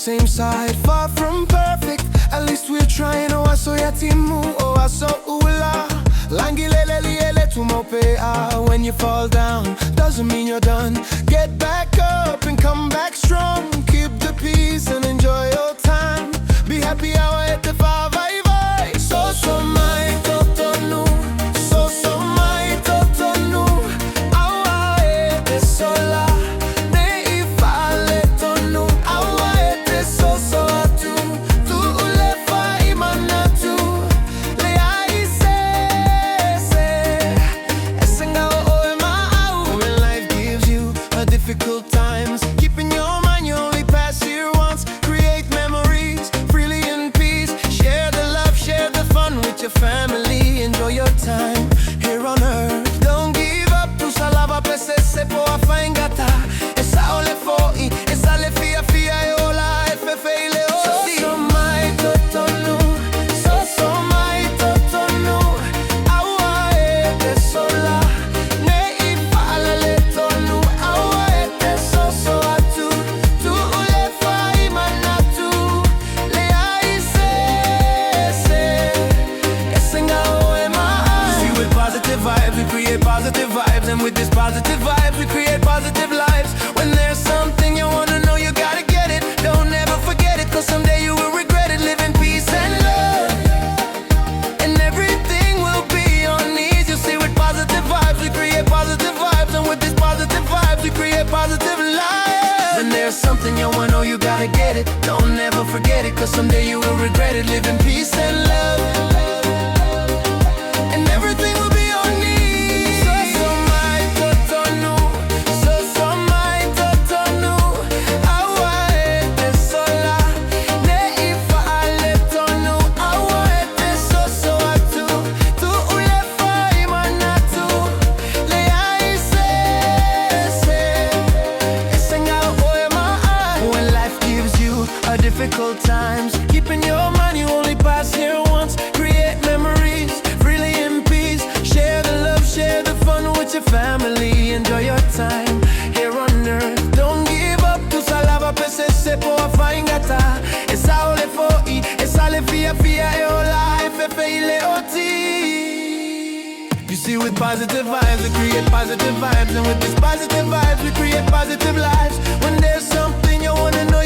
same side, far from perfect. At least we're trying. Oh, I saw ya timu, oh, I saw ula. Langilele liele tumopea. When you fall down, doesn't mean you're done. Get back up and come back strong. Keep the peace and enjoy your time. Be happy hour at the far vai vai. Sōsō mai totonu, Sōsō mai totonu. Awa e te sola, ne ifale tonu. Awa e te Sōsō atu, tu ule fai manatu. Le ai se, esenga o e ma'au. When life gives you a difficult times, keeping your mind, you only pass here once. Create memories freely in peace. Share the love, share the fun with your family. Enjoy your time here on earth. Don't give up, tu salava pese se po a faingata. Esa ole foi, esa le fia fia e ola e fefe i le odi. Sōsō mai totonu, Sōsō mai totonu. Awa e te sola, ne I fala le tonu. Awa e te Sōsō atu, tu ule fai manatu. Le ai se, esenga o e ma'au. See, with positive vibes, we create positive vibes. And with this positive vibes, we create positive lives. When there's something you wanna know, you gotta get it. Don't ever forget it, cause someday you will regret it. Live in peace and love, and everything will be on ease. You see, with positive vibes, we create positive vibes. And with this positive vibes, we create positive lives. When there's something you wanna know, you gotta get it. Don't ever forget it, cause someday you will regret it. Live in peace and love, and everything will be on ease. Sōsō mai totonu, Sōsō mai totonu. Awa e te sola, ne I fa'ale tonu. Awa e te Sōsō atu, tu ule fai manatu. Le ai se, esenga o e ma'au. When life gives you a difficult times, keeping your mind, you only pass here once. Create memories freely in peace. Share the love, share the fun with your family. Enjoy your time here on earth. Don't give up, tu salava pese se po a faingata. Esa ole foi, esa le fia fia e ola e fefe i le oti. You see, with positive vibes, we create positive vibes. And with this positive vibes, we create positive lives. When there's something you wanna know,